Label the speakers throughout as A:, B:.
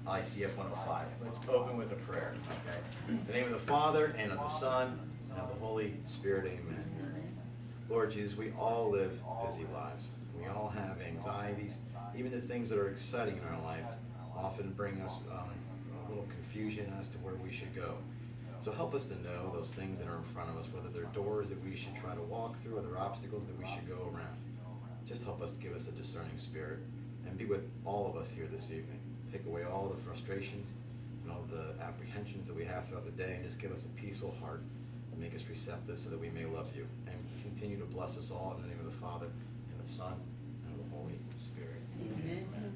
A: ICF 105. Let's open with a prayer. Okay. In the name of the Father, and of the Son, and of the Holy Spirit, amen. Lord Jesus, we all live busy lives. We all have anxieties. Even the things that are exciting in our life often bring us a little confusion as to where we should go. So help us to know those things that are in front of us, whether they're doors that we should try to walk through or they're obstacles that we should go around. Just help us to give us a discerning spirit and be with all of us here this evening. Take away all the frustrations and all the apprehensions that we have throughout the day, and just give us a peaceful heart and make us receptive so that we may love you. And continue to bless us all in the name of the Father, and the Son, and of the Holy Spirit.
B: Amen.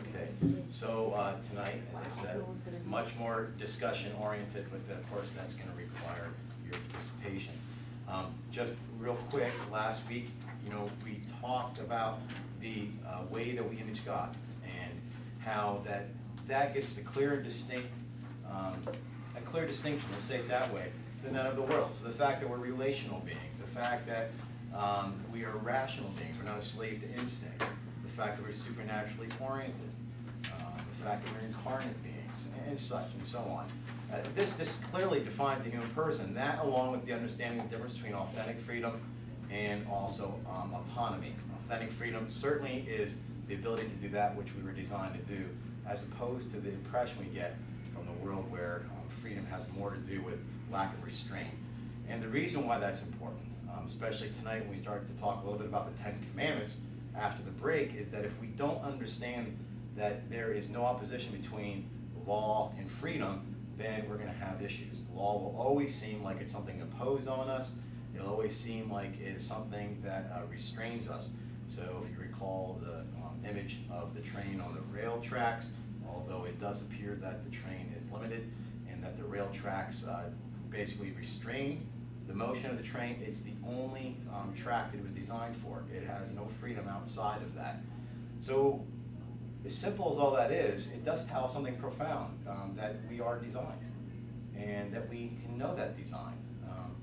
A: Okay, so tonight, as I said, much more discussion oriented, but then of course that's going to require your participation. Just real quick, last week, we talked about the way that we image God, and how that gets a clear distinction, let's say it that way, than that of the world. So the fact that we're relational beings, the fact that we are rational beings, we're not a slave to instinct, the fact that we're supernaturally oriented, the fact that we're incarnate beings, and such and so on. This clearly defines the human person, that along with the understanding of the difference between authentic freedom and also autonomy. Authentic freedom certainly is the ability to do that which we were designed to do, as opposed to the impression we get from the world where freedom has more to do with lack of restraint. And the reason why that's important, especially tonight when we start to talk a little bit about the Ten Commandments after the break, is that if we don't understand that there is no opposition between law and freedom, then we're going to have issues. The law will always seem like it's something imposed on us. It'll always seem like it is something that restrains us. So if you recall the image of the train on the rail tracks, although it does appear that the train is limited and that the rail tracks basically restrain the motion of the train, it's the only track that it was designed for. It has no freedom outside of that. So as simple as all that is, it does tell something profound, that we are designed and that we can know that design.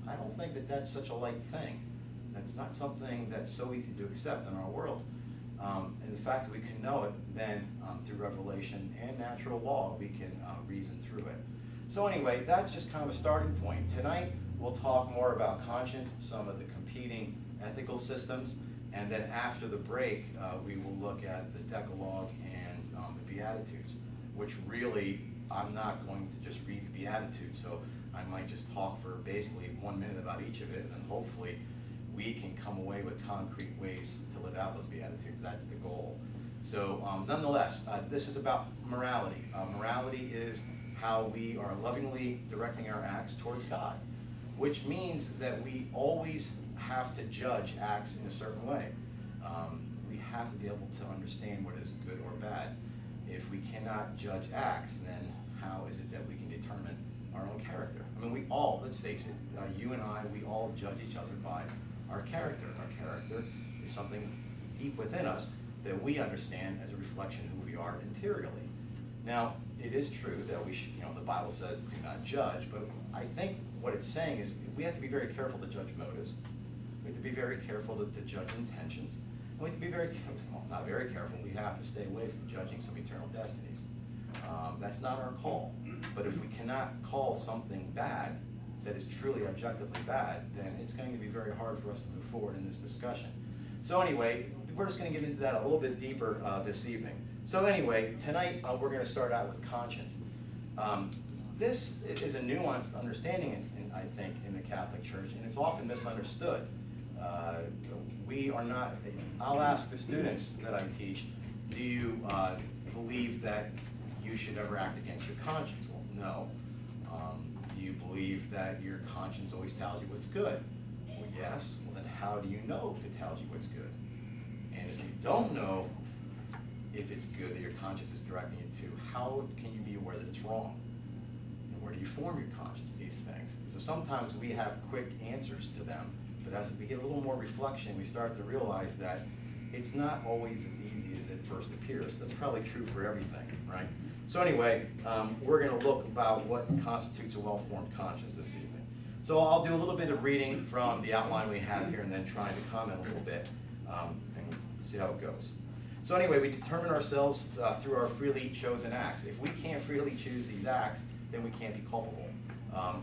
A: I don't think that that's such a light thing. That's not something that's so easy to accept in our world. And the fact that we can know it, then through revelation and natural law, we can reason through it. So anyway, that's just kind of a starting point. Tonight, we'll talk more about conscience, some of the competing ethical systems, and then after the break, we will look at the Decalogue and the Beatitudes, which really, I'm not going to just read the Beatitudes, so I might just talk for basically 1 minute about each of it, and then hopefully we can come away with concrete ways to live out those Beatitudes. That's the goal. So nonetheless, this is about morality. Morality is how we are lovingly directing our acts towards God, which means that we always have to judge acts in a certain way. We have to be able to understand what is good or bad. If we cannot judge acts, then how is it that we can determine our own character? I mean, we all, let's face it, you and I, we all judge each other by our character. Our character is something deep within us that we understand as a reflection of who we are interiorly. Now, it is true that we should, the Bible says do not judge, but I think what it's saying is we have to be very careful to judge motives. We have to be very careful to judge intentions. And we have to be very, well, not very careful, we have to stay away from judging some eternal destinies. That's not our call. But if we cannot call something bad that is truly objectively bad, then it's going to be very hard for us to move forward in this discussion. So anyway, we're just going to get into that a little bit deeper this evening. So anyway, tonight we're going to start out with conscience. This is a nuanced understanding, I think, in the Catholic Church, and it's often misunderstood. We are not, I'll ask the students that I teach, do you believe that you should ever act against your conscience? Well, no. Do you believe that your conscience always tells you what's good? Well, yes. Well, then how do you know if it tells you what's good? And if you don't know if it's good that your conscience is directing you to, how can you be aware that it's wrong? And where do you form your conscience, these things? So sometimes we have quick answers to them, but as we get a little more reflection, we start to realize that it's not always as easy as it first appears. That's probably true for everything, right? So anyway, we're going to look about what constitutes a well-formed conscience this evening. So I'll do a little bit of reading from the outline we have here and then try to comment a little bit and see how it goes. So anyway, we determine ourselves through our freely chosen acts. If we can't freely choose these acts, then we can't be culpable.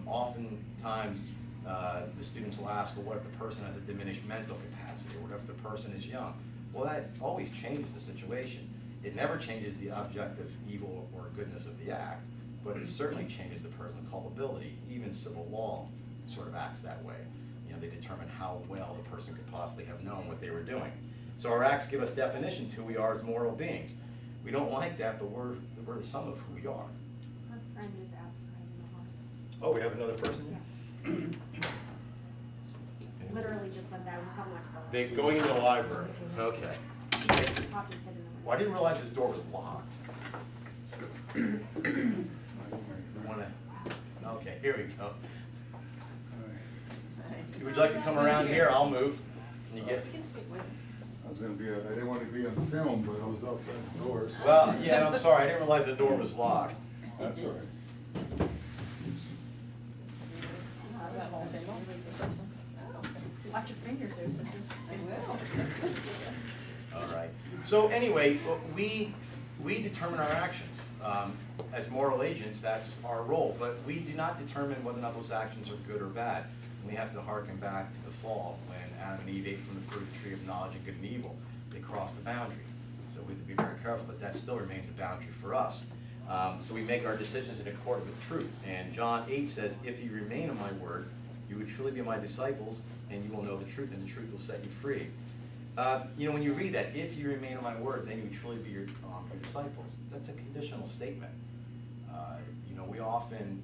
A: Oftentimes, the students will ask, well, what if the person has a diminished mental capacity, or what if the person is young? Well, that always changes the situation. It never changes the objective evil or goodness of the act, but it certainly changes the person's culpability. Even civil law sort of acts that way. You know, they determine how well the person could possibly have known what they were doing. So our acts give us definition to who we are as moral beings. We don't like that, but we're the sum of who we are.
B: Our friend is outside in the hall.
A: Oh, we have another person?
B: Yeah. Literally just went back. We're probably not going.
A: They're going into the library. Okay.
B: Popped his head in the window.
A: Well, I didn't realize this door was locked. We wanna, okay, here we go. Would you like to come around here? I'll move. Can you get?
C: I was gonna be, I didn't want to be on film, but I was outside the doors.
A: Well, yeah, I'm sorry. I didn't realize the door was locked.
C: That's all right.
B: Watch your fingers there, Cynthia.
D: I will.
A: All right. So anyway, we determine our actions. As moral agents, that's our role. But we do not determine whether or not those actions are good or bad. We have to hearken back to the fall when Adam and Eve ate from the fruit of the tree of knowledge of good and evil. They crossed the boundary. So we have to be very careful that that still remains a boundary for us. So we make our decisions in accord with truth. And John 8 says, if you remain in my word, you would truly be my disciples, and you will know the truth, and the truth will set you free. You know, when you read that, if you remain in my word, then you would truly be your disciples. That's a conditional statement. You know, we often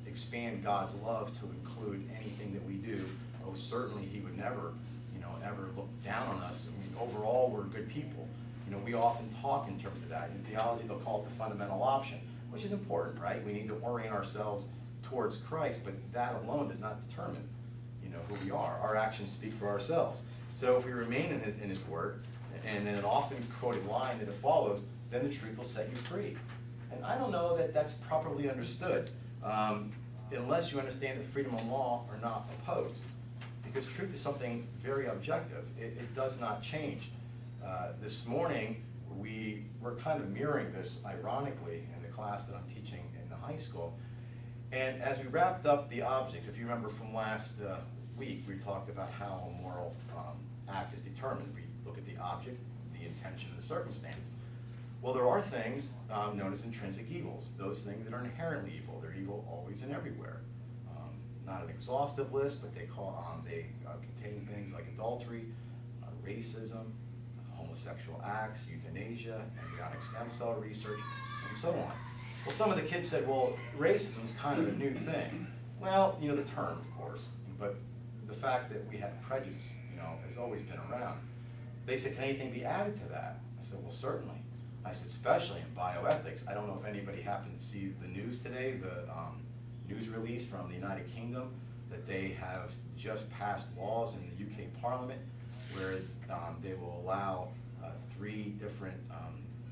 A: expand God's love to include anything that we do. Oh, certainly he would never, you know, ever look down on us. I mean, overall, we're good people. You know, we often talk in terms of that. In theology, they'll call it the fundamental option, which is important, right? We need to orient ourselves towards Christ, but that alone does not determine, you know, who we are. Our actions speak for ourselves. So if we remain in his word, and then an often quoted line that it follows, then the truth will set you free. And I don't know that that's properly understood, unless you understand that freedom and law are not opposed. Because truth is something very objective. It does not change. This morning, we were kind of mirroring this, ironically, in the class that I'm teaching in the high school. And as we wrapped up the objects, if you remember from last week, we talked about how a moral act is determined. We look at the object, the intention, and the circumstance. Well, there are things known as intrinsic evils, those things that are inherently evil. They're evil always and everywhere. Not an exhaustive list, but they contain things like adultery, racism, homosexual acts, euthanasia, embryonic stem cell research, and so on. Well, some of the kids said, well, racism is kind of a new thing. Well, you know, the term, of course, but the fact that we had prejudice, you know, has always been around. They said, can anything be added to that? I said, well, certainly. I said, especially in bioethics. I don't know if anybody happened to see the news today, the news release from the United Kingdom, that they have just passed laws in the UK Parliament where they will allow 3 different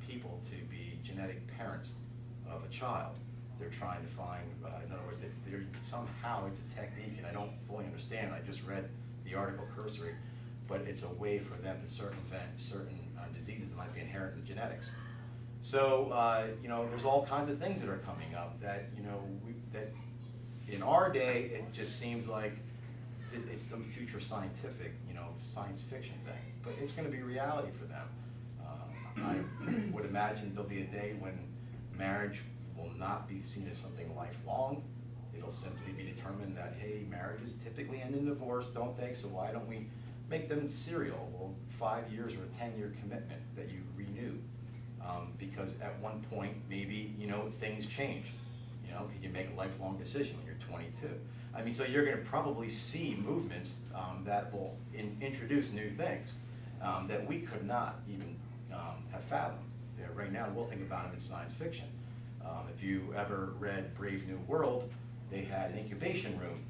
A: people to be genetic parents of a child. They're trying to find, in other words, somehow it's a technique, and I don't fully understand. I just read the article cursory, but it's a way for them to circumvent certain diseases that might be inherent in the genetics. So, you know, there's all kinds of things that are coming up that, you know, that in our day, it just seems like it's some future scientific, you know, science fiction thing, but it's going to be reality for them. I would imagine there'll be a day when marriage will not be seen as something lifelong. It'll simply be determined that, hey, marriages typically end in divorce, don't they? So why don't we make them serial? Well, 5 years or a 10-year commitment that you renew. Because at one point, maybe, you know, things change. You know, can you make a lifelong decision when you're 22? I mean, so you're going to probably see movements that will introduce new things that we could not even have fathomed. Right now, we'll think about them in science fiction. If you ever read Brave New World, they had an incubation room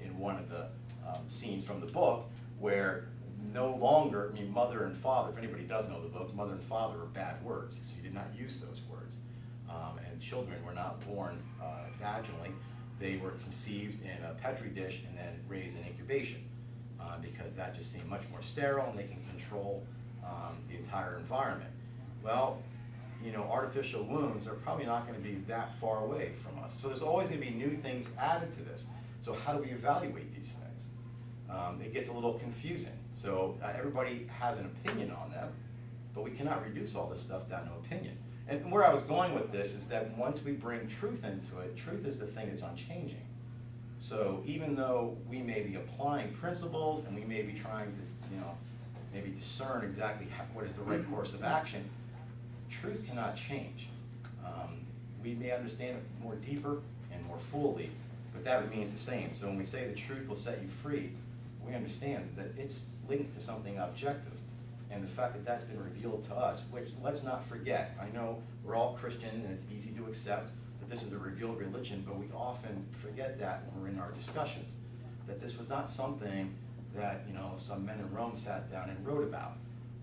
A: in one of the scenes from the book where no longer, I mean, mother and father, if anybody does know the book, mother and father are bad words, so you did not use those words. And children were not born vaginally. They were conceived in a Petri dish and then raised in incubation because that just seemed much more sterile, and they can control the entire environment. Well, you know, artificial wounds are probably not going to be that far away from us. So there's always going to be new things added to this. So how do we evaluate these things? It gets a little confusing. So everybody has an opinion on them, but we cannot reduce all this stuff down to opinion. And where I was going with this is that once we bring truth into it, truth is the thing that's unchanging. So even though we may be applying principles and we may be trying to, you know, maybe discern exactly what is the right course of action, truth cannot change. We may understand it more deeper and more fully, but that remains the same. So when we say the truth will set you free, we understand that it's linked to something objective. And the fact that that's been revealed to us, which let's not forget, I know we're all Christian and it's easy to accept that this is a revealed religion, but we often forget that when we're in our discussions, that this was not something that, you know, some men in Rome sat down and wrote about.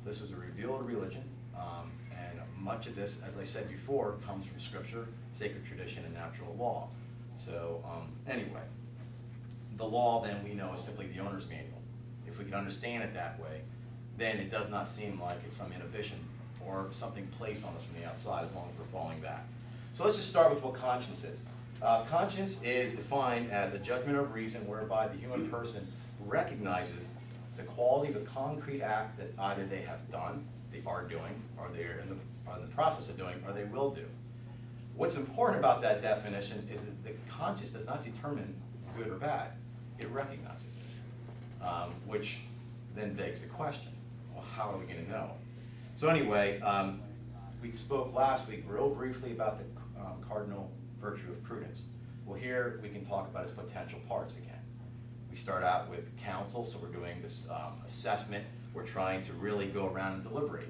A: This was a revealed religion, and much of this, as I said before, comes from scripture, sacred tradition, and natural law. So anyway, the law then we know is simply the owner's manual. If we can understand it that way, then it does not seem like it's some inhibition or something placed on us from the outside as long as we're following that. So let's just start with what conscience is. Conscience is defined as a judgment of reason whereby the human person recognizes the quality of a concrete act that either they have done, they are doing, or they're in the process of doing, or they will do. What's important about that definition is that the conscience does not determine good or bad. It recognizes it, which then begs the question, well, how are we going to know? So anyway, we spoke last week real briefly about the cardinal virtue of prudence. Well, here we can talk about its potential parts again. We start out with counsel, so we're doing this assessment. We're trying to really go around and deliberate.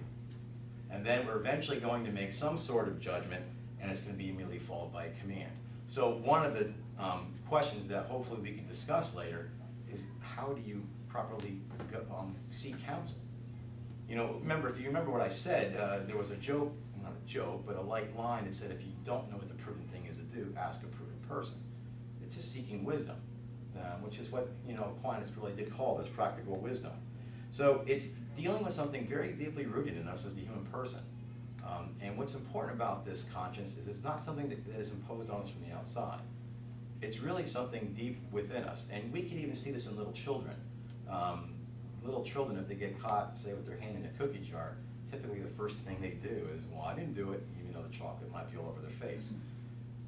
A: And then we're eventually going to make some sort of judgment, and it's going to be immediately followed by a command. So one of the questions that hopefully we can discuss later is how do you properly seek counsel? You know, remember, if you remember what I said, there was a joke, not a joke, but a light line that said if you don't know what the prudent thing is to do, ask a prudent person. It's just seeking wisdom, which is what, you know, Aquinas really did call this practical wisdom. So it's dealing with something very deeply rooted in us as the human person. And what's important about this conscience is it's not something that is imposed on us from the outside. It's really something deep within us. And we can even see this in little children. Little children, if they get caught, say, with their hand in a cookie jar, typically the first thing they do is, well, I didn't do it, even though the chocolate might be all over their face.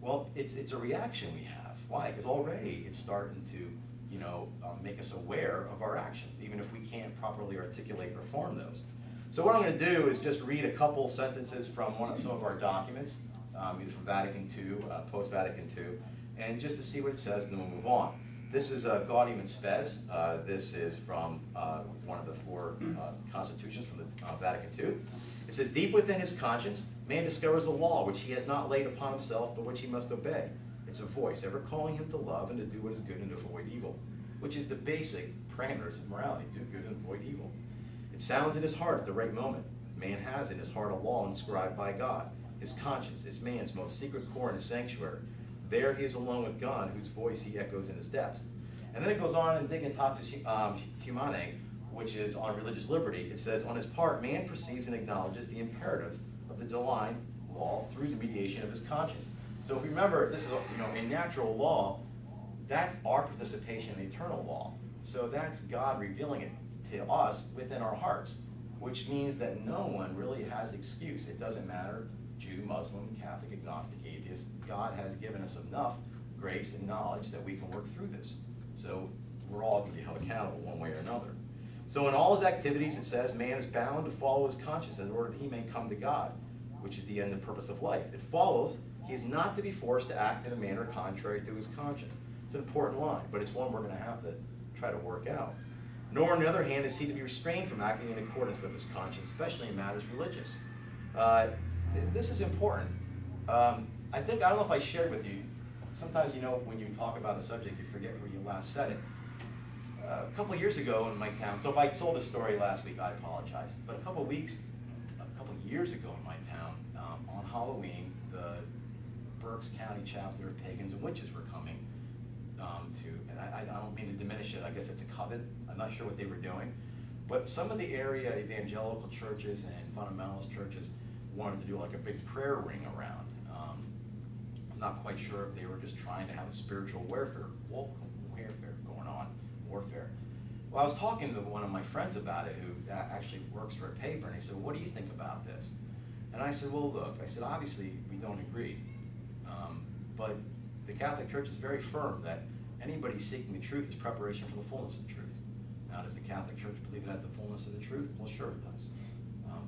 A: Well, it's a reaction we have. Why? Because already it's starting to, you know, make us aware of our actions, even if we can't properly articulate or form those. So what I'm going to do is just read a couple sentences from some of our documents, either from Vatican II, post-Vatican II, and just to see what it says, and then we'll move on. This is Gaudium et Spes. This is from one of the four constitutions from the Vatican II. It says, deep within his conscience, man discovers a law which he has not laid upon himself, but which he must obey. It's a voice ever calling him to love and to do what is good and to avoid evil, which is the basic parameters of morality, do good and avoid evil. It sounds in his heart at the right moment. Man has in his heart a law inscribed by God. His conscience is man's most secret core in his sanctuary. There he is alone with God, whose voice he echoes in his depths. And then it goes on in Dignitatis Humanae, which is on religious liberty. It says, on his part, man perceives and acknowledges the imperatives of the divine law through the mediation of his conscience. So if you remember, this is, you know, in natural law, that's our participation in the eternal law. So that's God revealing it to us within our hearts, which means that no one really has excuse. It doesn't matter, Jew, Muslim, Catholic, agnostic, atheist. God has given us enough grace and knowledge that we can work through this. So we're all going to be held accountable one way or another. So in all his activities, it says, man is bound to follow his conscience in order that he may come to God, which is the end and purpose of life. It follows he is not to be forced to act in a manner contrary to his conscience. It's an important line, but it's one we're going to have to try to work out. Nor, on the other hand, is he to be restrained from acting in accordance with his conscience, especially in matters religious. This is important. I don't know if I shared with you, sometimes, you know, when you talk about a subject, you forget where you last said it. A couple years ago in my town, so if I told a story last week, I apologize, but a couple years ago in my town, on Halloween, the Berks County chapter of Pagans and Witches were coming and I don't mean to diminish it, I guess it's a coven, I'm not sure what they were doing, But some of the area evangelical churches and fundamentalist churches wanted to do like a big prayer ring around. I'm not quite sure if they were just trying to have a spiritual warfare going on, warfare. Well, I was talking to one of my friends about it who actually works for a paper, and he said, what do you think about this? And I said, well, look, I said, obviously we don't agree, but the Catholic Church is very firm that anybody seeking the truth is preparation for the fullness of the truth. Now, does the Catholic Church believe it has the fullness of the truth? Well, sure it does.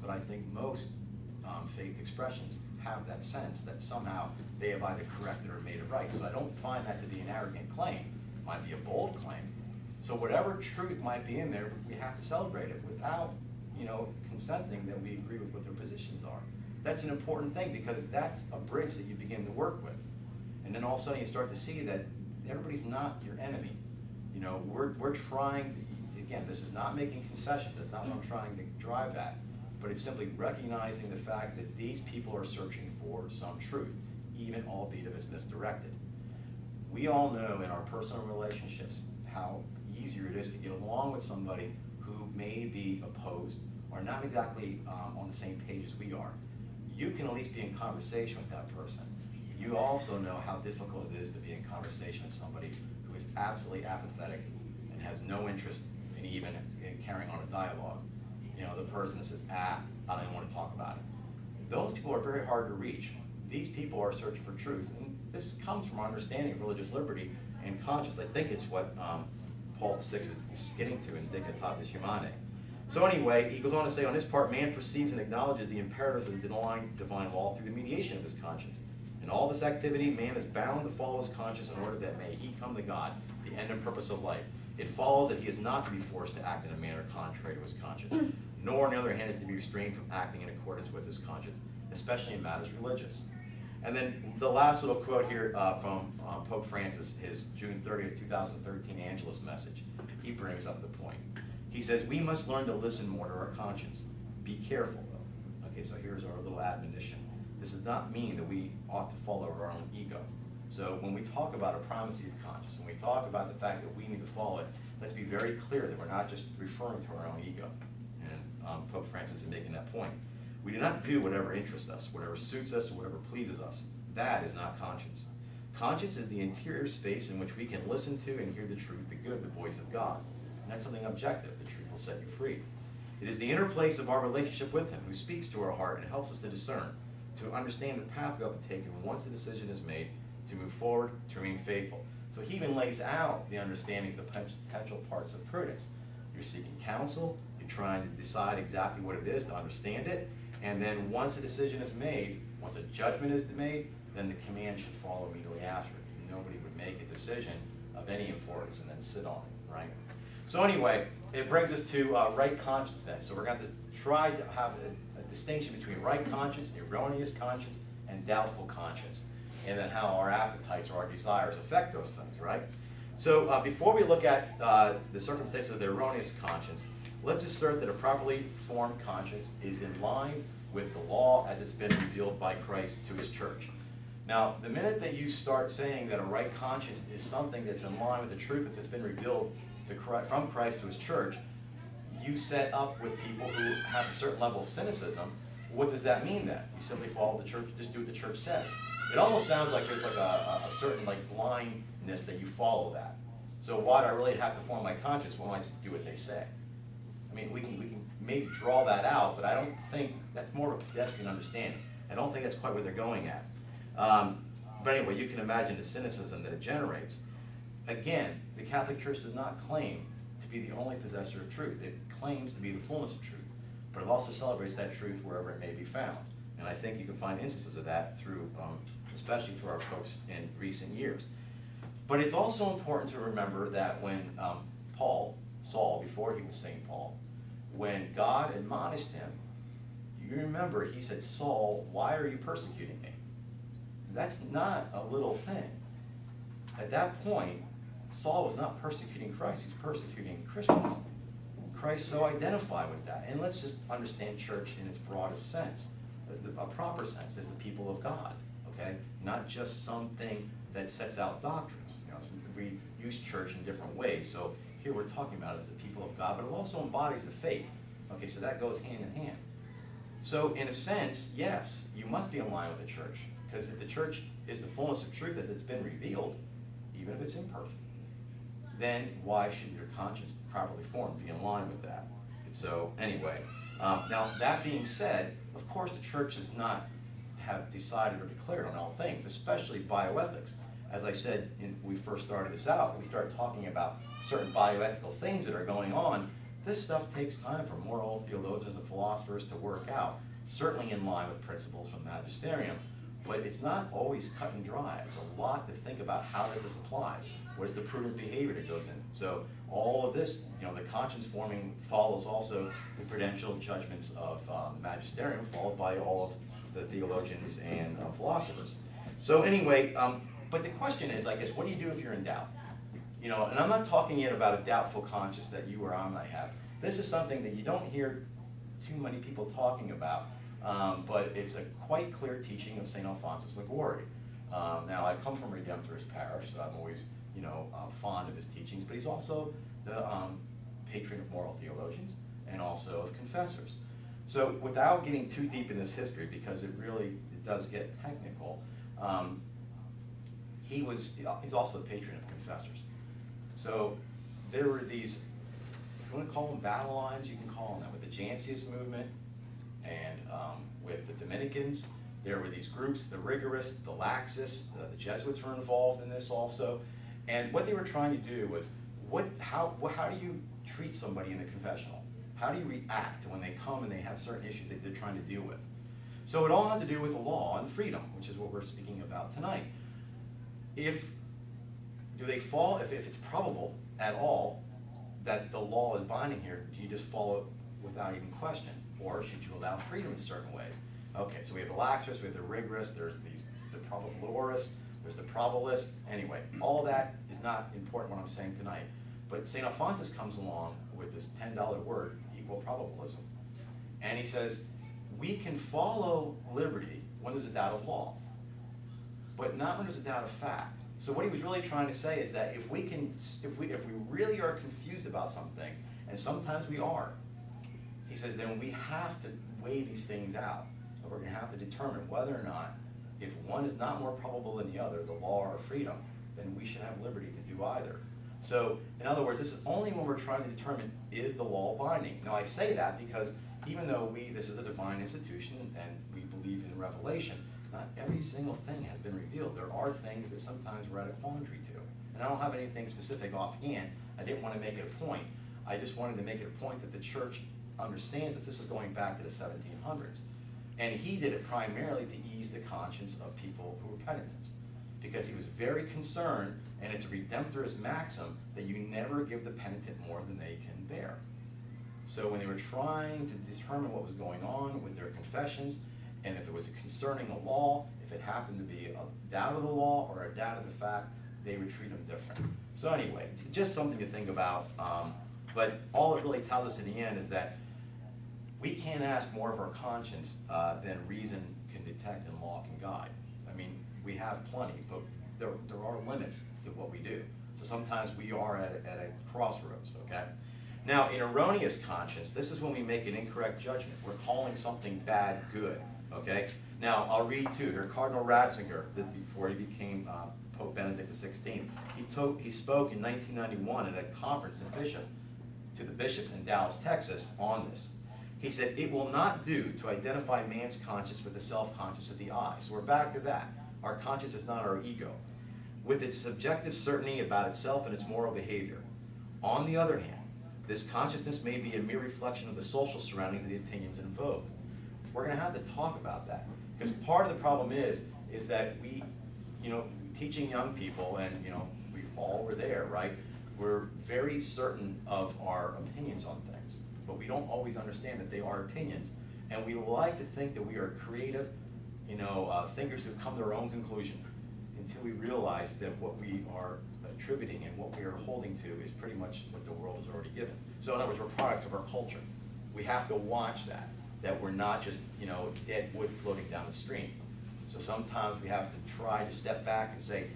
A: But I think most faith expressions have that sense that somehow they have either corrected or made it right. So I don't find that to be an arrogant claim. It might be a bold claim. So whatever truth might be in there, we have to celebrate it without, consenting that we agree with what their positions are. That's an important thing because that's a bridge that you begin to work with. And then all of a sudden you start to see that everybody's not your enemy. We're trying to, again, this is not making concessions. That's not what I'm trying to drive at. But it's simply recognizing the fact that these people are searching for some truth, even albeit if it's misdirected. We all know in our personal relationships how easier it is to get along with somebody who may be opposed or not exactly on the same page as we are. You can at least be in conversation with that person. You also know how difficult it is to be in conversation with somebody who is absolutely apathetic and has no interest in even carrying on a dialogue. The person that says, I don't even want to talk about it. Those people are very hard to reach. These people are searching for truth, and this comes from our understanding of religious liberty and conscience. I think it's what Paul VI is getting to in Dignitatis Humanae. So anyway, he goes on to say, on his part, man perceives and acknowledges the imperatives of the divine law through the mediation of his conscience. In all this activity, man is bound to follow his conscience in order that may he come to God, the end and purpose of life. It follows that he is not to be forced to act in a manner contrary to his conscience, nor on the other hand is to be restrained from acting in accordance with his conscience, especially in matters religious. And then the last little quote here from Pope Francis, his June 30th, 2013 Angelus message. He brings up the point. He says, we must learn to listen more to our conscience. Be careful, though. Okay, so here's our little admonition. This does not mean that we ought to follow our own ego. So when we talk about a primacy of conscience, when we talk about the fact that we need to follow it, let's be very clear that we're not just referring to our own ego. And Pope Francis is making that point. We do not do whatever interests us, whatever suits us, or whatever pleases us. That is not conscience. Conscience is the interior space in which we can listen to and hear the truth, the good, the voice of God. And that's something objective. The truth will set you free. It is the inner place of our relationship with Him who speaks to our heart and helps us to discern, to understand the path we ought to take, and once the decision is made, to move forward, to remain faithful. So he even lays out the understandings, the potential parts of prudence. You're seeking counsel, you're trying to decide exactly what it is to understand it, and then once a decision is made, once a judgment is made, then the command should follow immediately after. Nobody would make a decision of any importance and then sit on it, right? So anyway, it brings us to right conscience then. So we're going to try to have a distinction between right conscience, erroneous conscience, and doubtful conscience, and then how our appetites or our desires affect those things, right? So before we look at the circumstances of the erroneous conscience, let's assert that a properly formed conscience is in line with the law as it's been revealed by Christ to His church. Now, the minute that you start saying that a right conscience is something that's in line with the truth that's been revealed from Christ to His church, you set up with people who have a certain level of cynicism. What does that mean then? You simply follow the church, just do what the church says. It almost sounds like there's like a certain blindness that you follow that. So why do I really have to form my conscience? Why don't I just do what they say? I mean, we can maybe draw that out, but I don't think that's more of a pedestrian understanding. I don't think that's quite where they're going at. But anyway, you can imagine the cynicism that it generates. Again, the Catholic Church does not claim to be the only possessor of truth. It claims to be the fullness of truth, but it also celebrates that truth wherever it may be found. And I think you can find instances of that through, especially through our popes in recent years. But it's also important to remember that when Saul, before he was St. Paul, when God admonished him, you remember he said, Saul, why are you persecuting me? That's not a little thing. At that point, Saul was not persecuting Christ, he's persecuting Christians. Christ so identified with that. And let's just understand church in its broadest sense, a proper sense, as the people of God, okay? Not just something that sets out doctrines. So we use church in different ways. So here we're talking about is the people of God, but it also embodies the faith. Okay, so that goes hand in hand. So in a sense, yes, you must be in line with the church, because if the church is the fullness of truth as it's been revealed, even if it's imperfect, then why should your conscience properly formed be in line with that? So anyway, now that being said, of course the church does not have decided or declared on all things, especially bioethics. As I said when we first started this out, we started talking about certain bioethical things that are going on. This stuff takes time for moral theologians and philosophers to work out, certainly in line with principles from magisterium. But it's not always cut and dry. It's a lot to think about. How does this apply? What is the prudent behavior that goes in? So all of this, the conscience forming follows also the prudential judgments of the magisterium, followed by all of the theologians and philosophers. So anyway, but the question is, I guess, what do you do if you're in doubt? And I'm not talking yet about a doubtful conscience that you or I might have. This is something that you don't hear too many people talking about. But it's a quite clear teaching of St. Alphonsus Liguori. Now, I come from Redemptorist parish, so I'm always, fond of his teachings, but he's also the patron of moral theologians and also of confessors. So without getting too deep in this history, because it does get technical, he's also the patron of confessors. So there were these, if you want to call them battle lines, you can call them that, with the Jansenist movement, and with the Dominicans. There were these groups, the rigorists, the laxists, the Jesuits were involved in this also. And what they were trying to do was, how do you treat somebody in the confessional? How do you react to when they come and they have certain issues that they're trying to deal with? So it all had to do with the law and freedom, which is what we're speaking about tonight. If it's probable at all that the law is binding here, do you just follow it without even question? Or should you allow freedom in certain ways? Okay, so we have the laxists, we have the rigorists, there's the probabiliorists, there's the probabilists. Anyway, all of that is not important what I'm saying tonight. But St. Alphonsus comes along with this $10 word, equal probabilism. And he says, we can follow liberty when there's a doubt of law, but not when there's a doubt of fact. So what he was really trying to say is that if we really are confused about some things, and sometimes we are, he says, then we have to weigh these things out. And we're going to have to determine whether or not, if one is not more probable than the other, the law or freedom, then we should have liberty to do either. So, in other words, this is only when we're trying to determine, is the law binding? Now, I say that because even though this is a divine institution and we believe in revelation, not every single thing has been revealed. There are things that sometimes we're at a quandary to. And I don't have anything specific offhand. I didn't want to make it a point. I just wanted to make it a point that the church understands that this is going back to the 1700s. And he did it primarily to ease the conscience of people who were penitents, because he was very concerned, and it's a redemptorist maxim, that you never give the penitent more than they can bear. So when they were trying to determine what was going on with their confessions, and if it was concerning a law, if it happened to be a doubt of the law or a doubt of the fact, they would treat them different. So anyway, just something to think about. But all it really tells us in the end is that we can't ask more of our conscience than reason can detect and law can guide. I mean, we have plenty, but there are limits to what we do. So sometimes we are at a crossroads, okay? Now, in erroneous conscience, this is when we make an incorrect judgment. We're calling something bad good, okay? Now, I'll read too here. Cardinal Ratzinger, before he became Pope Benedict XVI, he spoke in 1991 at a conference to the bishops in Dallas, Texas, on this. He said, it will not do to identify man's conscience with the self-conscious of the eye. So we're back to that. Our conscience is not our ego, with its subjective certainty about itself and its moral behavior. On the other hand, this consciousness may be a mere reflection of the social surroundings of the opinions in vogue. We're going to have to talk about that, because part of the problem is that we, teaching young people, and we all were there, right? We're very certain of our opinions on things, but we don't always understand that they are opinions, and we like to think that we are creative, thinkers who've come to their own conclusion, until we realize that what we are attributing and what we are holding to is pretty much what the world has already given. So in other words, we're products of our culture. We have to watch that we're not just, dead wood floating down the stream. So sometimes we have to try to step back and say,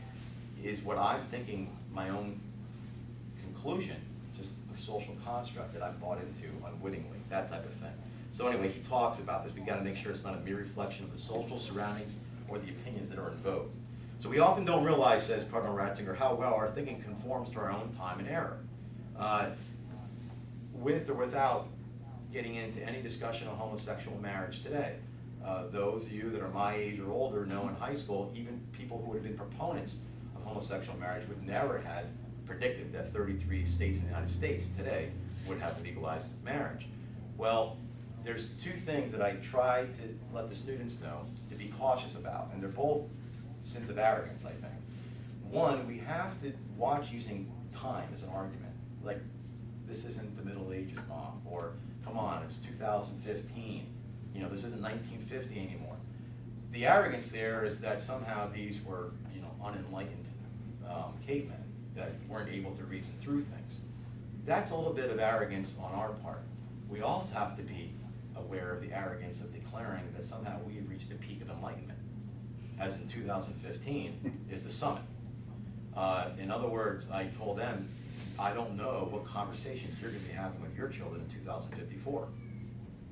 A: is what I'm thinking my own conclusion just a social construct that I bought into unwittingly, that type of thing. So anyway, he talks about this. We've got to make sure it's not a mere reflection of the social surroundings or the opinions that are in vogue. So we often don't realize, says Cardinal Ratzinger, how well our thinking conforms to our own time and error. With or without getting into any discussion of homosexual marriage today, those of you that are my age or older know in high school, even people who would have been proponents of homosexual marriage would never had predicted that 33 states in the United States today would have legalized marriage. Well, there's two things that I try to let the students know to be cautious about, and they're both sins of arrogance, I think. One, we have to watch using time as an argument. Like, this isn't the Middle Ages, Mom, or come on, it's 2015. You know, this isn't 1950 anymore. The arrogance there is that somehow these were, you know, unenlightened cavemen that weren't able to reason through things. That's a little bit of arrogance on our part. We also have to be aware of the arrogance of declaring that somehow we have reached the peak of enlightenment, as in 2015 is the summit. In other words, I told them, I don't know what conversations you're going to be having with your children in 2054.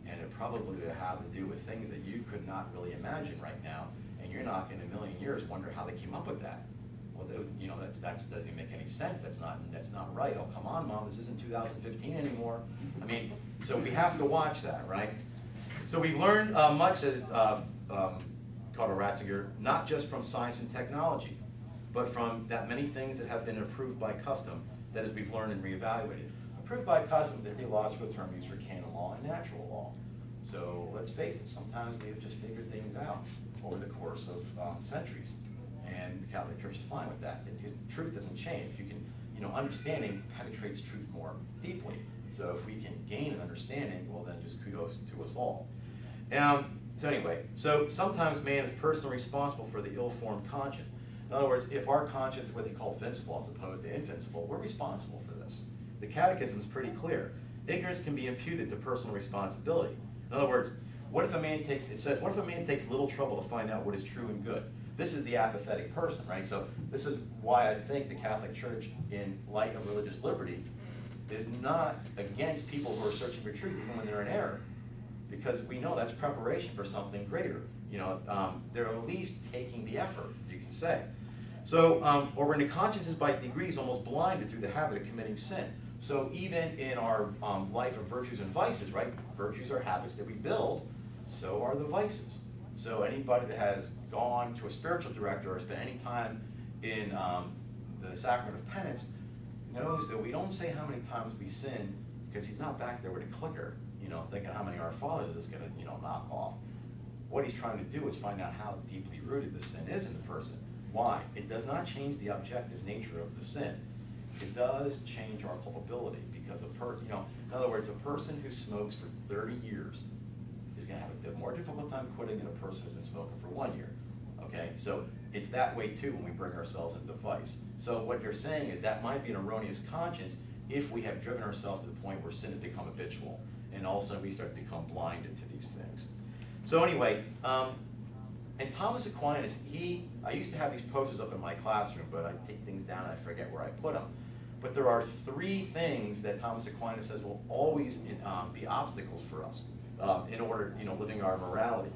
A: And it probably will have to do with things that you could not really imagine right now, and you're not going to in a million years wonder how they came up with that. Well, you know, that doesn't make any sense. That's not right. Oh, come on, Mom, this isn't 2015 anymore. I mean, so we have to watch that, right? So we've learned much, as Cardinal Ratzinger, not just from science and technology, but from that many things that have been approved by custom, that as we've learned and reevaluated. Approved by custom is a theological term used for canon law and natural law. So let's face it, sometimes we have just figured things out over the course of centuries. And the Catholic Church is fine with that. Truth doesn't change. You can, you know, understanding penetrates truth more deeply. So if we can gain an understanding, well then just kudos to us all. So anyway, so sometimes man is personally responsible for the ill-formed conscience. In other words, if our conscience is what they call vincible as opposed to invincible, we're responsible for this. The Catechism is pretty clear. Ignorance can be imputed to personal responsibility. In other words, what if a man takes little trouble to find out what is true and good? This is the apathetic person, right? So this is why I think the Catholic Church, in light of religious liberty, is not against people who are searching for truth, even when they're in error, because we know that's preparation for something greater. You know, they're at least taking the effort, you can say. So, or when the conscience is by degrees almost blinded through the habit of committing sin. So even in our life of virtues and vices, right? Virtues are habits that we build, so are the vices. So anybody that has gone to a spiritual director or spent any time in the sacrament of penance knows that we don't say how many times we sin, because he's not back there with a clicker, you know, thinking how many Our Fathers is going to, you know, knock off. What he's trying to do is find out how deeply rooted the sin is in the person. Why? It does not change the objective nature of the sin. It does change our culpability, because you know, in other words, a person who smokes for 30 years is going to have a more difficult time quitting than a person who's been smoking for 1 year. Okay, so it's that way too when we bring ourselves into vice. So what you're saying is that might be an erroneous conscience if we have driven ourselves to the point where sin has become habitual, and all of a sudden we start to become blinded to these things. So anyway, and Thomas Aquinas, I used to have these posters up in my classroom, but I take things down and I forget where I put them. But there are 3 things that Thomas Aquinas says will always be obstacles for us in order, you know, living our morality.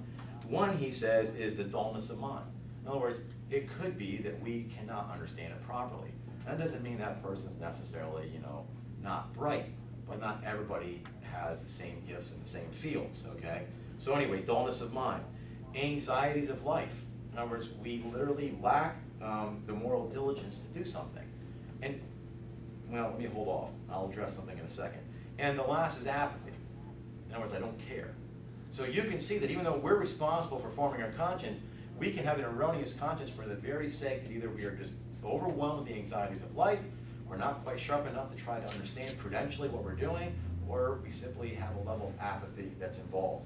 A: One, he says, is the dullness of mind. In other words, it could be that we cannot understand it properly. That doesn't mean that person's necessarily, you know, not bright, but not everybody has the same gifts in the same fields, okay? So anyway, dullness of mind. Anxieties of life. In other words, we literally lack the moral diligence to do something. And, well, let me hold off. I'll address something in a second. And the last is apathy. In other words, I don't care. So you can see that even though we're responsible for forming our conscience, we can have an erroneous conscience for the very sake that either we are just overwhelmed with the anxieties of life, we're not quite sharp enough to try to understand prudentially what we're doing, or we simply have a level of apathy that's involved.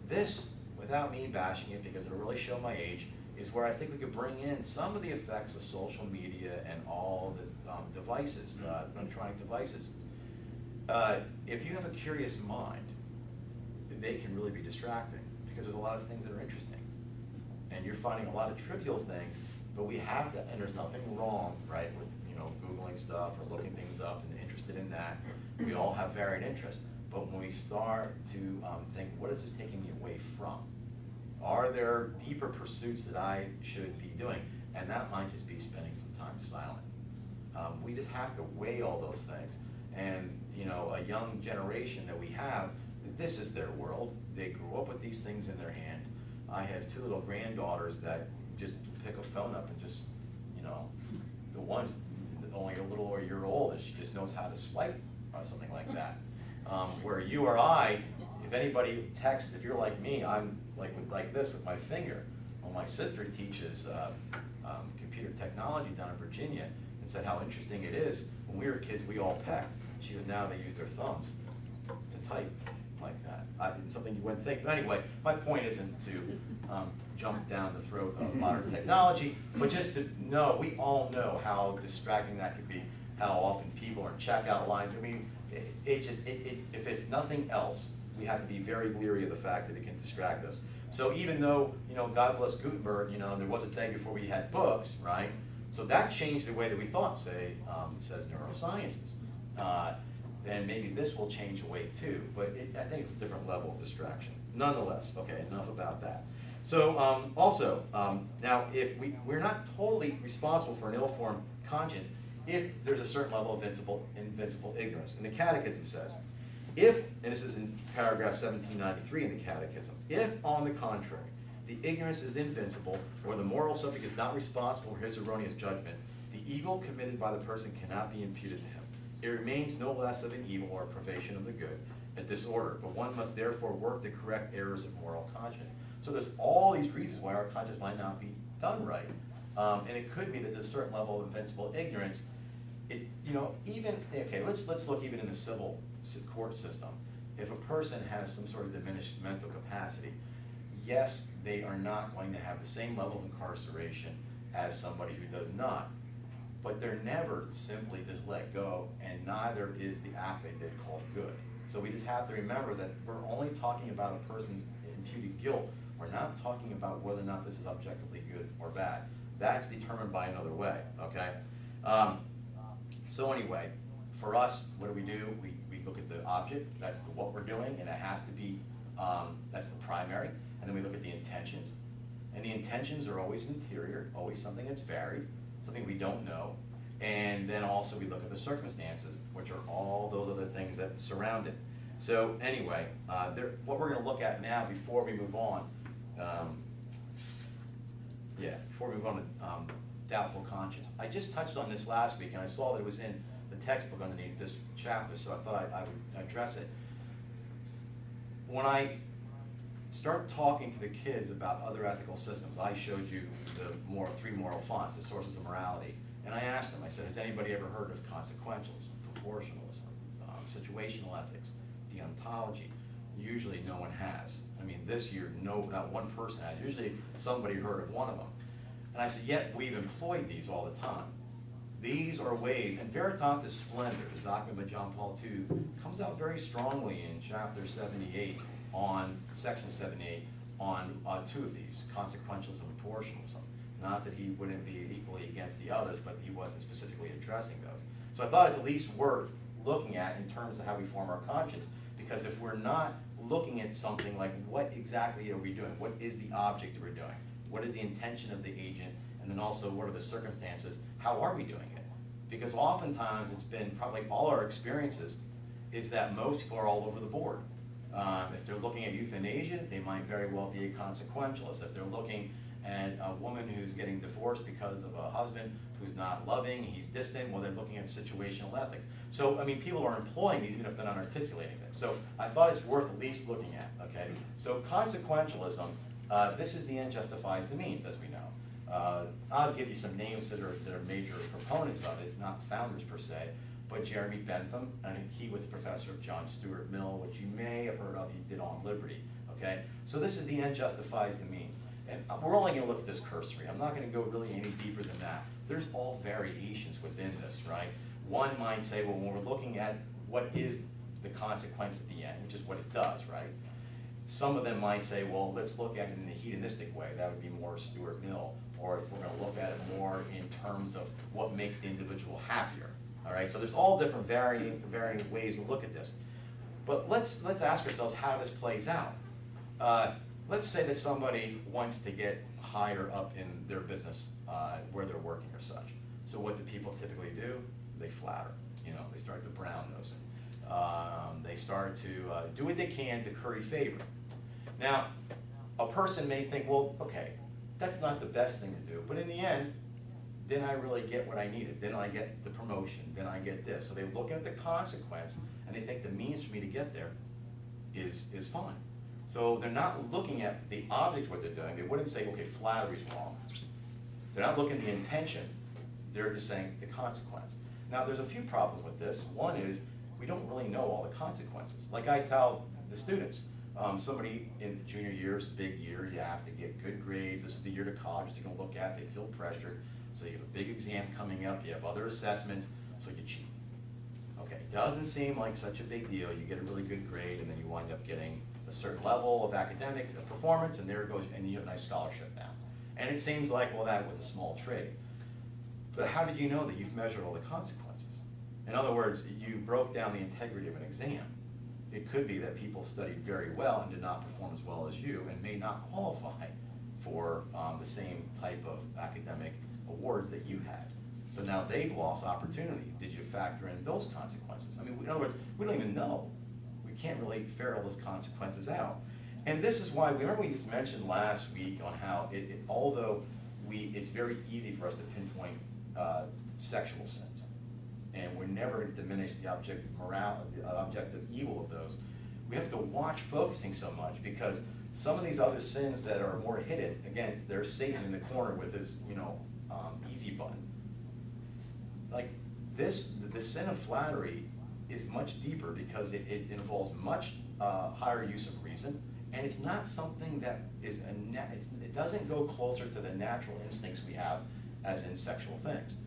A: This, without me bashing it, because it'll really show my age, is where I think we could bring in some of the effects of social media and all the devices, electronic devices. If you have a curious mind, they can really be distracting, because there's a lot of things that are interesting. And you're finding a lot of trivial things, but we have to, and there's nothing wrong, right, with, you know, Googling stuff or looking things up and interested in that. We all have varied interests. But when we start to think, what is this taking me away from? Are there deeper pursuits that I should be doing? And that might just be spending some time silent. We just have to weigh all those things. And you know, a young generation that we have, this is their world. They grew up with these things in their hand. I have two little granddaughters that just pick a phone up and just, you know, the one's only a little over a year old and she just knows how to swipe or something like that. Where you or I, if anybody texts, if you're like me, I'm like this with my finger. Well, my sister teaches computer technology down in Virginia and said how interesting it is. When we were kids, we all pecked. She goes, now they use their thumbs to type like that. It's something you wouldn't think. But anyway, my point isn't to jump down the throat of modern technology, but just to know, we all know how distracting that could be, how often people are in checkout lines. I mean, if nothing else, we have to be very leery of the fact that it can distract us. So even though, you know, God bless Gutenberg, you know, there was a day before we had books, right? So that changed the way that we thought, say, it says neurosciences. Then maybe this will change the way too, but I think it's a different level of distraction. Nonetheless, okay, enough about that. So also, now if we're not totally responsible for an ill-formed conscience if there's a certain level of invincible ignorance. And the Catechism says, if, and this is in paragraph 1793 in the Catechism, if on the contrary, the ignorance is invincible, or the moral subject is not responsible for his erroneous judgment, the evil committed by the person cannot be imputed to him. It remains no less of an evil or a privation of the good, a disorder, but one must therefore work to correct errors of moral conscience. So there's all these reasons why our conscience might not be done right. And it could be that there's a certain level of invincible ignorance. You know, even, okay, let's look even in the civil court system. If a person has some sort of diminished mental capacity, yes, they are not going to have the same level of incarceration as somebody who does not. But they're never simply just let go, and neither is the act they did called good. So we just have to remember that we're only talking about a person's imputed guilt. We're not talking about whether or not this is objectively good or bad. That's determined by another way, okay? So anyway, for us, what do? We look at the object, that's what we're doing, and it has to be, that's the primary. And then we look at the intentions. And the intentions are always interior, always something that's varied, something we don't know. And then also we look at the circumstances, which are all those other things that surround it. So anyway, what we're going to look at now before we move on, before we move on to doubtful conscience. I just touched on this last week, and I saw that it was in the textbook underneath this chapter, so I thought I would address it. When I start talking to the kids about other ethical systems, I showed you the three moral fonts, the sources of morality, and I asked them, I said, has anybody ever heard of consequentialism, proportionalism, situational ethics, deontology? Usually no one has. I mean, this year, not one person has. Usually somebody heard of one of them. And I said, yet we've employed these all the time. These are ways, and Veritatis Splendor, the document by John Paul II, comes out very strongly in chapter 78 on, section 78, on two of these, consequentialism and proportionalism. Not that he wouldn't be equally against the others, but he wasn't specifically addressing those. So I thought it's at least worth looking at in terms of how we form our conscience, because if we're not looking at something like what exactly are we doing, what is the object that we're doing, what is the intention of the agent, and then also what are the circumstances, how are we doing it? Because oftentimes it's been probably all our experiences is that most people are all over the board. If they're looking at euthanasia, they might very well be a consequentialist. If they're looking at a woman who's getting divorced because of a husband who's not loving, he's distant, well, they're looking at situational ethics. So, I mean, people are employing these even if they're not articulating it. So I thought it's worth at least looking at, okay? So consequentialism, this is the end justifies the means, as we know. I'll give you some names that are major proponents of it, not founders per se, but Jeremy Bentham, and he was the professor of John Stuart Mill, which you may have heard of, he did on liberty, okay? So this is the end justifies the means. And we're only gonna look at this cursory. I'm not gonna go really any deeper than that. There's all variations within this, right? One might say, well, when we're looking at what is the consequence at the end, which is what it does, right? Some of them might say, well, let's look at it in a hedonistic way. That would be more Stuart Mill. Or if we're gonna look at it more in terms of what makes the individual happier, All right, so there's all different varying ways to look at this. But let's ask ourselves how this plays out. Let's say that somebody wants to get higher up in their business where they're working or such. So what do people typically do? They flatter. You know, they start to brown nose it. They start to do what they can to curry favor. Now, a person may think, well, okay, that's not the best thing to do, but in the end, didn't I really get what I needed? Didn't I get the promotion? Didn't I get this? So they look at the consequence, and they think the means for me to get there is fine. So they're not looking at the object of what they're doing. They wouldn't say, okay, flattery's wrong. They're not looking at the intention. They're just saying the consequence. Now, there's a few problems with this. One is we don't really know all the consequences. Like I tell the students, somebody in junior year is a big year. You have to get good grades. This is the year to college they're going to look at. They feel pressured. So you have a big exam coming up. You have other assessments. So you cheat. Okay, doesn't seem like such a big deal. You get a really good grade, and then you wind up getting a certain level of academic performance, and there it goes, and you have a nice scholarship now. And it seems like, well, that was a small trade. But how did you know that you've measured all the consequences? In other words, you broke down the integrity of an exam. It could be that people studied very well and did not perform as well as you and may not qualify for the same type of academic awards that you had. So now they've lost opportunity. Did you factor in those consequences? I mean, in other words, we don't even know. We can't really ferret all those consequences out. And this is why, remember we just mentioned last week on how, although it's very easy for us to pinpoint sexual sins, and we're never going to diminish the objective morality, the objective evil of those, we have to watch focusing so much, because some of these other sins that are more hidden, again, there's Satan in the corner with his, easy button. Like this, the sin of flattery is much deeper because it involves much higher use of reason, and it's not something that is it doesn't go closer to the natural instincts we have as in sexual things.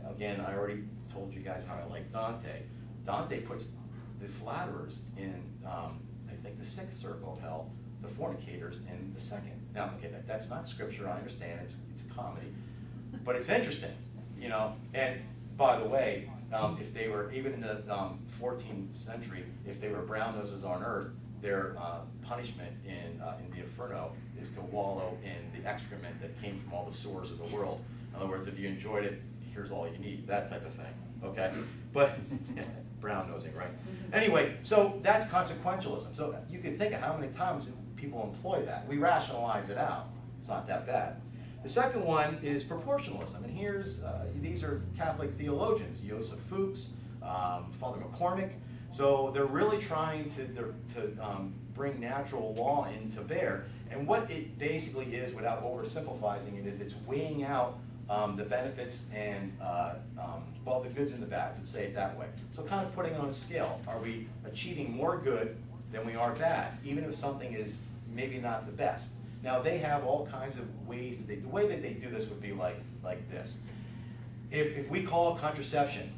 A: Again, I already told you guys how I like Dante. Dante puts the flatterers in, I think, the 6th circle of hell, the fornicators in the 2nd. Now, okay, that's not scripture, I understand, it's a comedy, but it's interesting, and by the way, if they were, even in the 14th century, if they were brown noses on earth, their punishment in the Inferno is to wallow in the excrement that came from all the sores of the world. In other words, if you enjoyed it, here's all you need, that type of thing, okay? But, brown nosing, right? Anyway, so that's consequentialism. So you can think of how many times people employ that. We rationalize it out. It's not that bad. The second one is proportionalism, and here's, these are Catholic theologians, Joseph Fuchs, Father McCormick. So they're really trying to bring natural law into bear, and what it basically is, without oversimplifying it, is it's weighing out the benefits and, well, the goods and the bads, let's say it that way. So kind of putting it on a scale. Are we achieving more good than we are bad, even if something is maybe not the best? Now, they have all kinds of ways that the way that they do this would be like this. If we call contraception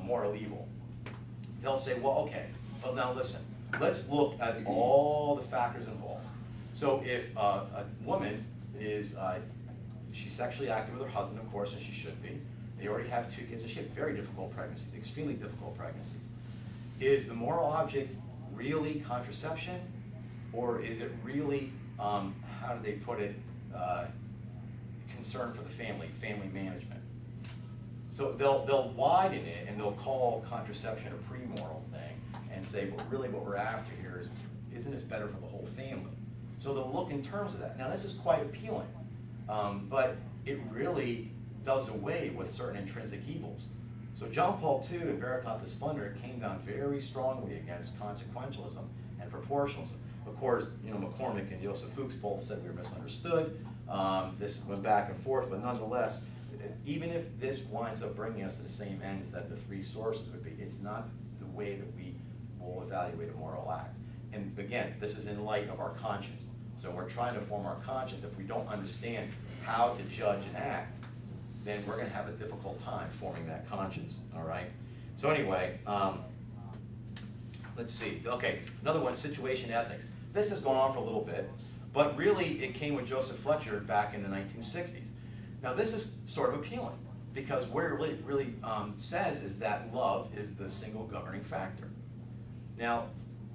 A: moral evil, they'll say, well, okay, well, now listen, let's look at all the factors involved. So if a woman is, she's sexually active with her husband, of course, and she should be. They already have 2 kids, and she had very difficult pregnancies, extremely difficult pregnancies. Is the moral object really contraception, or is it really, how do they put it, concern for the family management? So they'll widen it, and they'll call contraception a pre-moral thing, and say, but really what we're after here is, isn't this better for the whole family? So they'll look in terms of that. Now, this is quite appealing, but it really does away with certain intrinsic evils. So John Paul II in Veritatis Splendor came down very strongly against consequentialism and proportionalism. Of course, McCormick and Joseph Fuchs both said we were misunderstood. This went back and forth, but nonetheless, even if this winds up bringing us to the same ends that the 3 sources would be, it's not the way that we will evaluate a moral act. And again, this is in light of our conscience. So we're trying to form our conscience. If we don't understand how to judge an act, then we're going to have a difficult time forming that conscience, all right? So anyway, let's see. Okay, another one, situation ethics. This has gone on for a little bit, but really it came with Joseph Fletcher back in the 1960s. Now this is sort of appealing, because what it really says is that love is the single governing factor. Now,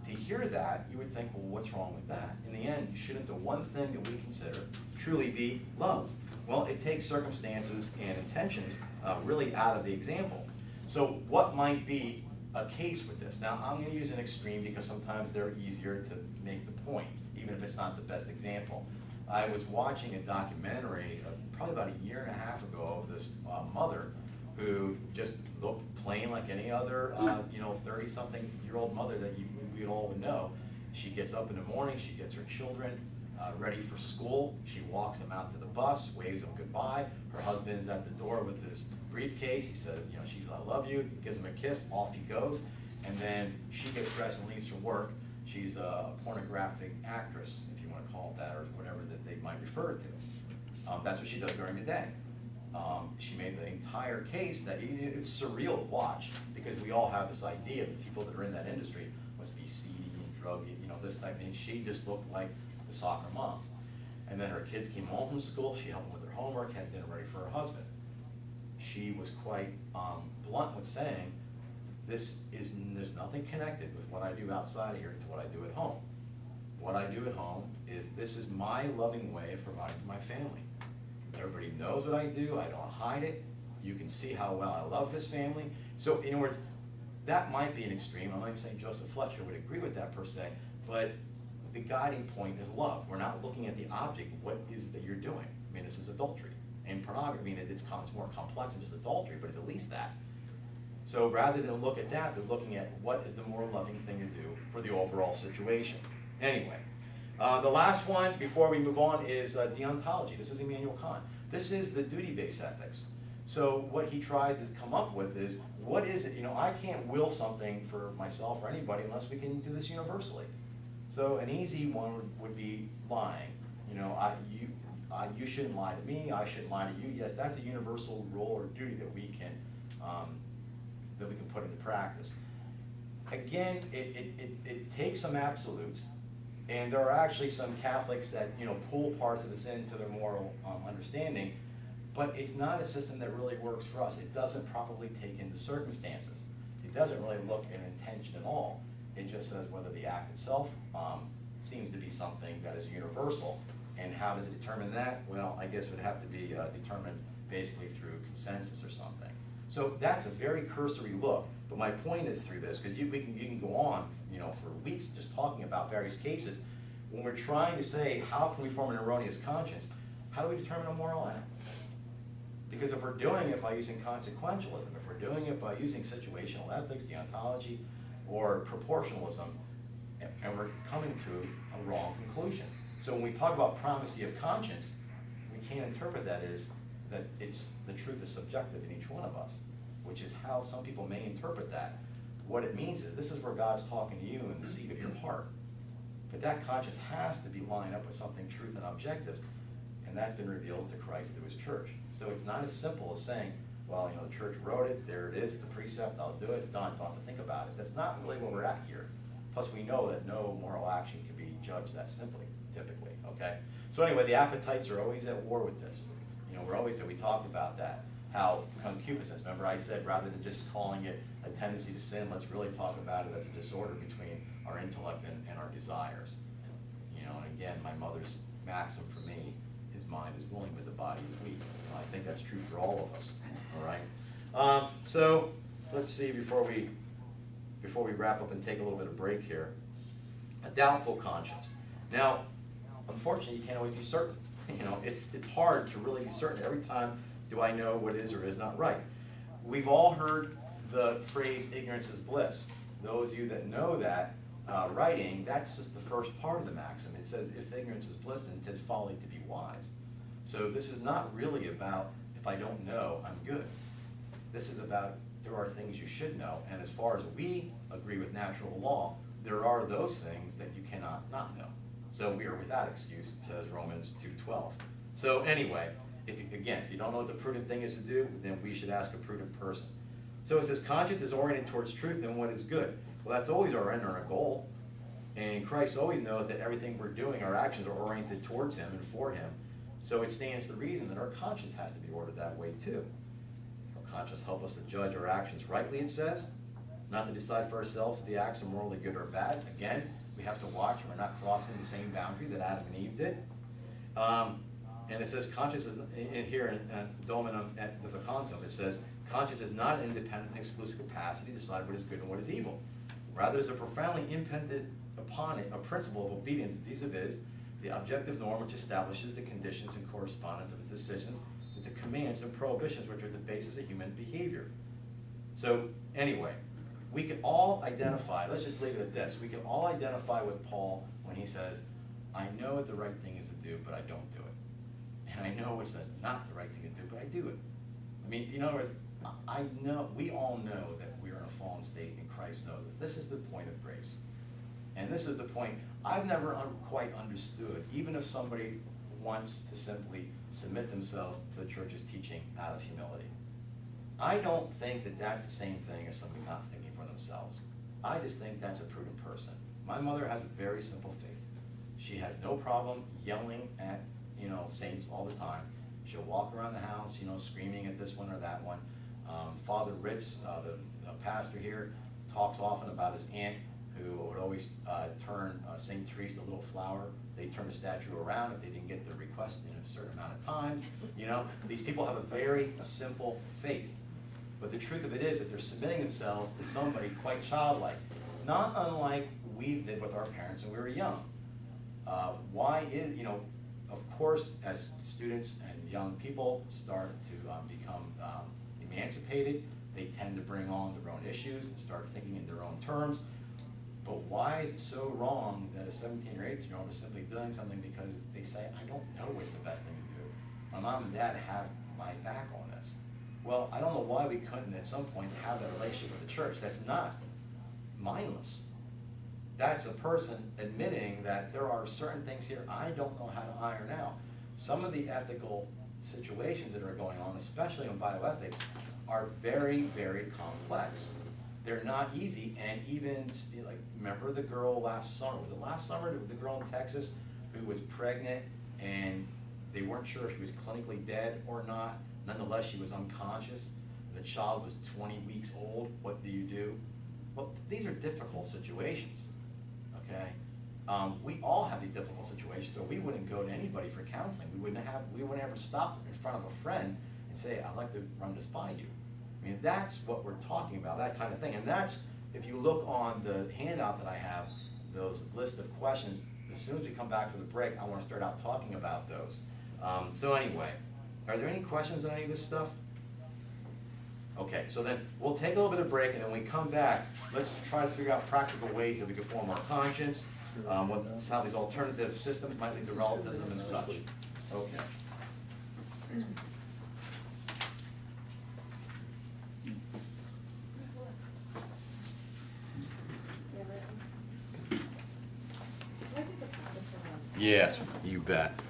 A: to hear that, you would think, well, what's wrong with that? In the end, shouldn't the one thing that we consider truly be love? Well, it takes circumstances and intentions really out of the example. So what might be a case with this? Now, I'm going to use an extreme because sometimes they're easier to make the point, even if it's not the best example. I was watching a documentary probably about a year and a half ago of this mother who just looked plain like any other 30-something-year-old mother that we all would know. She gets up in the morning, she gets her children ready for school, she walks them out to the bus, waves them goodbye. Her husband's at the door with his briefcase. He says, I love you, gives him a kiss, off he goes. And then she gets dressed and leaves for work. She's a pornographic actress, if you want to call it that, or whatever that they might refer it to. That's what she does during the day. She made the entire case that it's surreal to watch, because we all have this idea that people that are in that industry must be seedy and druggy, this type of thing. She just looked like the soccer mom. And then her kids came home from school, she helped them with their homework, had dinner ready for her husband. She was quite blunt with saying, there's nothing connected with what I do outside of here to what I do at home. What I do at home is, this is my loving way of providing for my family. Everybody knows what I do, I don't hide it. You can see how well I love this family. So in other words, that might be an extreme. I'm not even saying Joseph Fletcher would agree with that per se, but the guiding point is love. We're not looking at the object, what is it that you're doing? I mean, this is adultery. And pornography, it's more complex than just adultery, but it's at least that. So rather than look at that, they're looking at what is the more loving thing to do for the overall situation. Anyway, the last one before we move on is deontology. This is Immanuel Kant. This is the duty-based ethics. So what he tries to come up with is, what is it? I can't will something for myself or anybody unless we can do this universally. So an easy one would be lying. You shouldn't lie to me, I shouldn't lie to you. Yes, that's a universal rule or duty that we can put into practice. Again, it takes some absolutes, and there are actually some Catholics that pull parts of this into their moral understanding, but it's not a system that really works for us. It doesn't properly take into circumstances. It doesn't really look at intention at all. It just says whether the act itself seems to be something that is universal. And how does it determine that? Well, I guess it would have to be determined basically through consensus or something. So that's a very cursory look. But my point is through this, because you can go on for weeks just talking about various cases. When we're trying to say, how can we form an erroneous conscience? How do we determine a moral act? Because if we're doing it by using consequentialism, if we're doing it by using situational ethics, deontology, or proportionalism, and we're coming to a wrong conclusion. So when we talk about primacy of conscience, we can't interpret that as that the truth is subjective in each one of us, which is how some people may interpret that. What it means is, this is where God's talking to you in the seat of your heart. But that conscience has to be lined up with something truth and objective, and that's been revealed to Christ through his church. So it's not as simple as saying, well, the church wrote it, there it is, it's a precept, I'll do it, it's done, don't have to think about it. That's not really where we're at here. Plus we know that no moral action can be judged that simply, typically, okay? So anyway, the appetites are always at war with this. We're always there, we talked about that. How concupiscence, remember I said rather than just calling it a tendency to sin, let's really talk about it as a disorder between our intellect and our desires. And again, my mother's maxim for me, his mind is willing but the body is weak. I think that's true for all of us, all right? So let's see, before we wrap up and take a little bit of break here, a doubtful conscience. Now, unfortunately, you can't always be certain. It's hard to really be certain. Every time, do I know what is or is not right? We've all heard the phrase, ignorance is bliss. Those of you that know that writing, that's just the first part of the maxim. It says, if ignorance is bliss, then 'tis folly to be wise. So this is not really about, if I don't know, I'm good. This is about, there are things you should know, and as far as we agree with natural law, there are those things that you cannot not know. So we are without excuse, says Romans 2:12. So anyway, if you don't know what the prudent thing is to do, then we should ask a prudent person. So it says conscience is oriented towards truth and what is good. Well, that's always our end and our goal. And Christ always knows that everything we're doing, our actions are oriented towards him and for him. So it stands to reason that our conscience has to be ordered that way too. conscience help us to judge our actions rightly, it says, not to decide for ourselves if the acts are morally good or bad. Again, we have to watch we're not crossing the same boundary that Adam and Eve did. And it says conscience is, here in Dominum et Vivecantum, it says, conscience is not an independent and exclusive capacity to decide what is good and what is evil. Rather, it is a profoundly imprinted upon it a principle of obedience vis-a-vis the objective norm which establishes the conditions and correspondence of its decisions with the commands and prohibitions which are the basis of human behavior. So, anyway, we can all identify, let's just leave it at this, we can all identify with Paul when he says, I know what the right thing is to do, but I don't do it. And I know it's not the right thing to do, but I do it. I mean, in other words, I know, we all know that we're in a fallen state and Christ knows this. This is the point of grace. And this is the point I've never quite understood, even if somebody wants to simply submit themselves to the church's teaching out of humility. I don't think that that's the same thing as somebody not thinking for themselves. I just think that's a prudent person. My mother has a very simple faith. She has no problem yelling at, saints all the time. She'll walk around the house, screaming at this one or that one. Father Ritz, the pastor here, talks often about his aunt who would always turn St. Therese, the little flower. They turn the statue around if they didn't get the request in a certain amount of time. These people have a very simple faith. But the truth of it is they're submitting themselves to somebody quite childlike, not unlike we did with our parents when we were young. Of course, as students and young people start to become emancipated, they tend to bring on their own issues and start thinking in their own terms. But why is it so wrong that a 17 or 18-year-old is simply doing something because they say, I don't know what's the best thing to do. My mom and dad have my back on this. Well, I don't know why we couldn't at some point have that relationship with the church. That's not mindless. That's a person admitting that there are certain things here I don't know how to iron out. Some of the ethical situations that are going on, especially in bioethics, are very, very complex. They're not easy, and even, remember the girl last summer? Was it last summer, the girl in Texas who was pregnant and they weren't sure if she was clinically dead or not? Nonetheless, she was unconscious. The child was 20 weeks old. What do you do? Well, these are difficult situations, okay? We all have these difficult situations, or we wouldn't go to anybody for counseling. We wouldn't ever stop in front of a friend and say, I'd like to run this by you. I mean, that's what we're talking about, that kind of thing. And that's, if you look on the handout that I have, those list of questions, as soon as we come back for the break, I want to start out talking about those. So anyway, are there any questions on any of this stuff? Okay, so then we'll take a little bit of break, and then when we come back, let's try to figure out practical ways that we can form our conscience, how these alternative systems might lead to relativism and such. Okay. Yes, you bet.